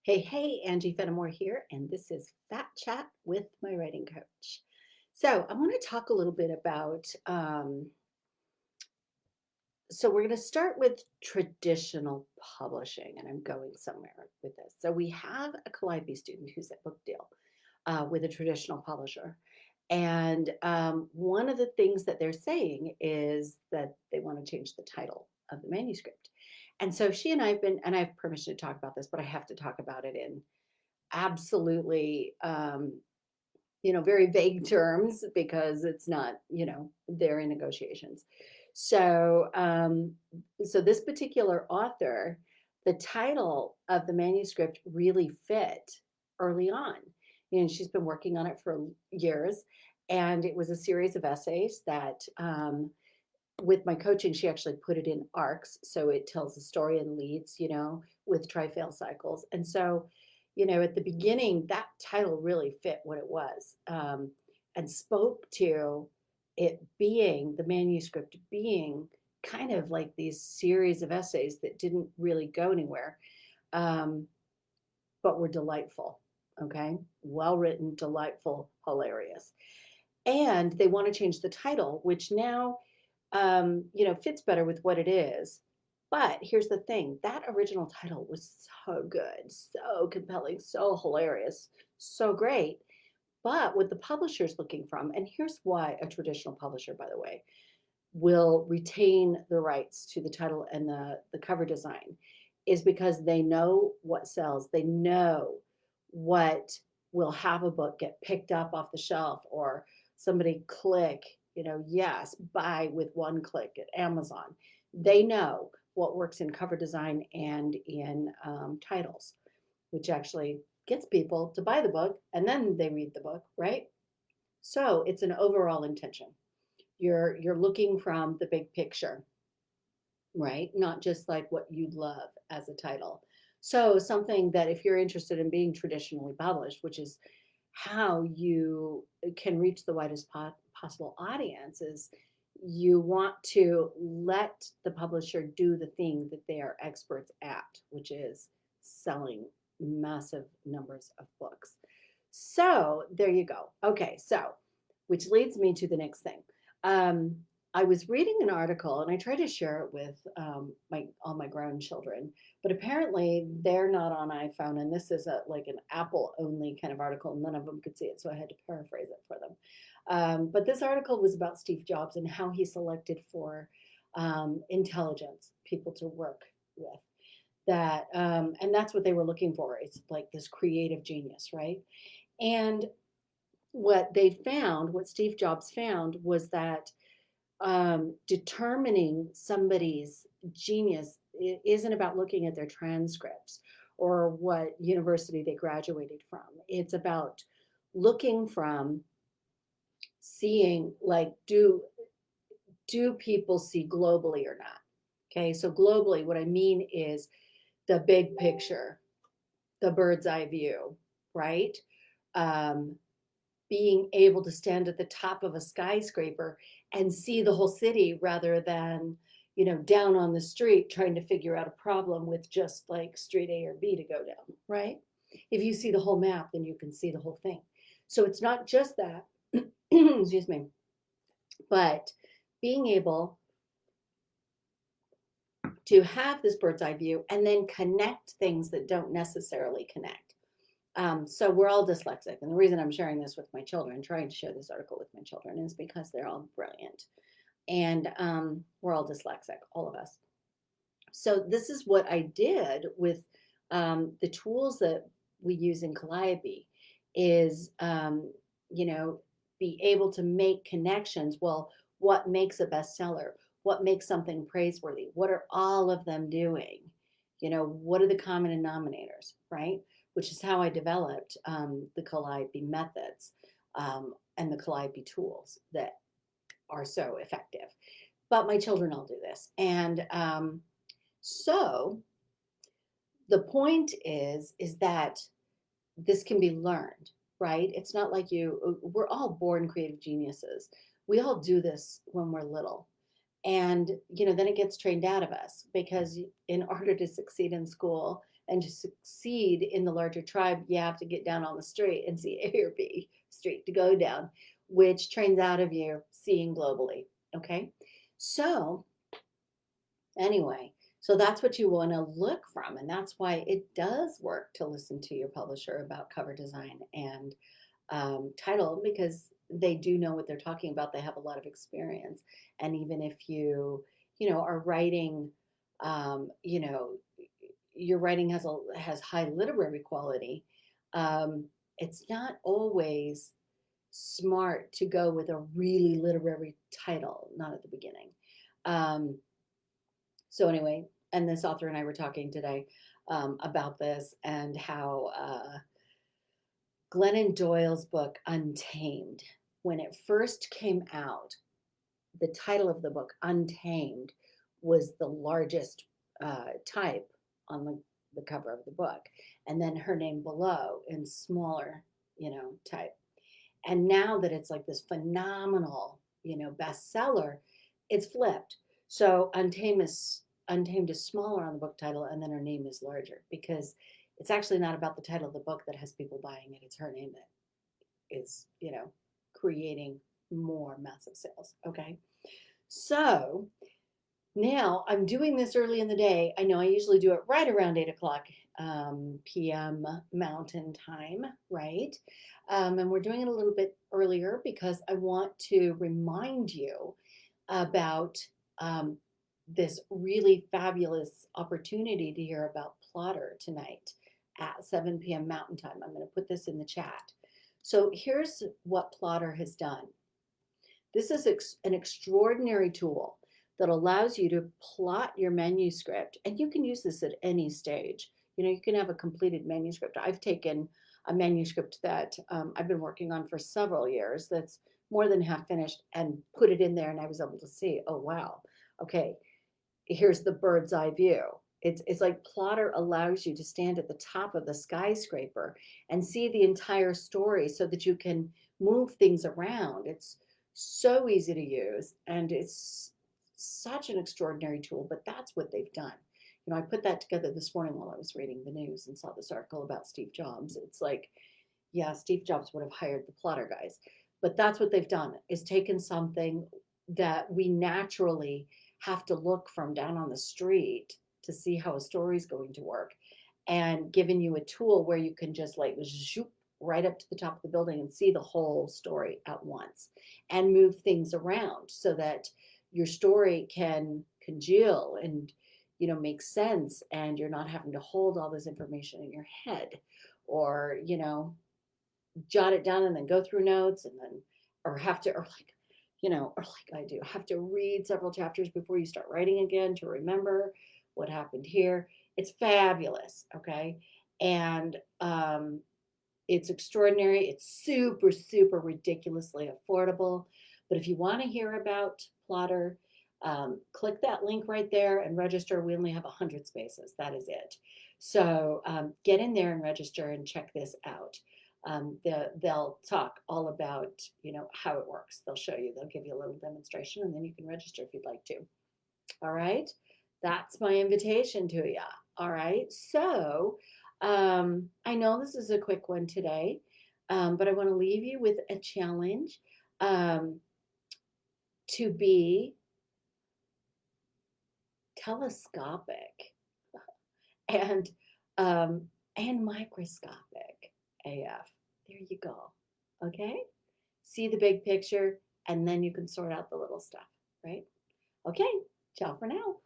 Hey, Angie Fenimore here, and this is Fat Chat with my writing coach. So, I want to talk a little bit about. We're going to start with traditional publishing, and I'm going somewhere with this. So, we have a Calliope student who's at Book Deal with a traditional publisher. And one of the things that they're saying is that they want to change the title of the manuscript. And so she and I have been, and I have permission to talk about this, but I have to talk about it in absolutely very vague terms because it's not, they're in negotiations. So um so this particular author, the title of the manuscript really fit early on. She's been working on it for years, and it was a series of essays that, with my coaching, she actually put it in arcs, so it tells the story in leads, with trifail cycles. And so, at the beginning, that title really fit what it was, and spoke to it being the manuscript being kind of like these series of essays that didn't really go anywhere, um, but were delightful. Okay, well written, delightful, hilarious. And they want to change the title, which now fits better with what it is. But here's the thing, that original title was so good, so compelling, so hilarious, so great. But what the publisher's looking from, and here's why a traditional publisher, by the way, will retain the rights to the title and the cover design, is because they know what sells. They know what will have a book get picked up off the shelf, or somebody click, yes, buy with one click at Amazon. They know what works in cover design and in titles, which actually gets people to buy the book and then they read the book, right? So it's an overall intention. You're looking from the big picture, right? Not just like what you love as a title. So something that, if you're interested in being traditionally published, which is how you can reach the widest possible audience, is you want to let the publisher do the thing that they are experts at, which is selling massive numbers of books. So there you go. Okay, so which leads me to the next thing. Um, I was reading an article, and I try to share it with my all my grown children, but apparently they're not on iPhone, and this is like an Apple only kind of article. None of them could see it, so I had to paraphrase it for them. But this article was about Steve Jobs and how he selected for intelligence people to work with. And that's what they were looking for. It's like this creative genius, right? And what Steve Jobs found, was that determining somebody's genius isn't about looking at their transcripts or what university they graduated from. It's about looking from seeing, like, do people see globally or not? Okay, so globally, what I mean is the big picture, the bird's eye view, right? Um, Being able to stand at the top of a skyscraper and see the whole city, rather than, down on the street trying to figure out a problem with just like street A or B to go down, right? If you see the whole map, then you can see the whole thing. So it's not just that, excuse me, but being able to have this bird's eye view and then connect things that don't necessarily connect. So we're all dyslexic. And the reason I'm sharing this with my children, trying to share this article with my children, is because they're all brilliant. And we're all dyslexic, all of us. So this is what I did with the tools that we use in Calliope, is, be able to make connections. Well, what makes a bestseller? What makes something praiseworthy? What are all of them doing? What are the common denominators, right? Which is how I developed the Calliope methods, and the Calliope tools that are so effective. But my children all do this. And so the point is that this can be learned, right? It's not like we're all born creative geniuses. We all do this when we're little. And then it gets trained out of us, because in order to succeed in school And to succeed in the larger tribe, you have to get down on the street and see A or B street to go down, which trains out of you seeing globally. Okay. So anyway, so that's what you want to look from. And that's why it does work to listen to your publisher about cover design and title, because they do know what they're talking about. They have a lot of experience. And even if are writing, you know, your writing has high literary quality, um, it's not always smart to go with a really literary title, not at the beginning. Um, so anyway, and this author and I were talking today about this and how Glennon Doyle's book Untamed, when it first came out, the title of the book Untamed was the largest type on the cover of the book, and then her name below in smaller, type. And now that it's like this phenomenal, bestseller, it's flipped. So Untamed is smaller on the book title, and then her name is larger, because it's actually not about the title of the book that has people buying it. It's her name that is, creating more massive sales. Okay. So now I'm doing this early in the day. I know I usually do it right around 8 o'clock p.m. Mountain Time, right? And we're doing it a little bit earlier because I want to remind you about this really fabulous opportunity to hear about Plotter tonight at 7 p.m. Mountain Time. I'm going to put this in the chat. So here's what Plotter has done. This is an extraordinary tool that allows you to plot your manuscript, and you can use this at any stage. You can have a completed manuscript. I've taken a manuscript that I've been working on for several years that's more than half finished and put it in there, and I was able to see, oh, wow, okay, here's the bird's eye view. It's like Plotter allows you to stand at the top of the skyscraper and see the entire story so that you can move things around. It's so easy to use, and it's such an extraordinary tool, but that's what they've done. I put that together this morning while I was reading the news and saw this article about Steve Jobs. It's like, yeah, Steve Jobs would have hired the Plotter guys, but that's what they've done, is taken something that we naturally have to look from down on the street to see how a story is going to work, and given you a tool where you can just like zoop right up to the top of the building and see the whole story at once and move things around so that your story can congeal and make sense, and you're not having to hold all this information in your head, or jot it down and then go through notes, and then or like I do, have to read several chapters before you start writing again to remember what happened here. It's fabulous. Okay. And it's extraordinary. It's super, super ridiculously affordable. But if you want to hear about Plotter, click that link right there and register. We only have 100 spaces. That is it. So get in there and register and check this out. They'll talk all about, how it works. They'll show you. They'll give you a little demonstration, and then you can register if you'd like to. All right. That's my invitation to you. All right. So I know this is a quick one today, but I want to leave you with a challenge to be telescopic and microscopic AF. There you go. Okay. See the big picture, and then you can sort out the little stuff, right? Okay. Ciao for now.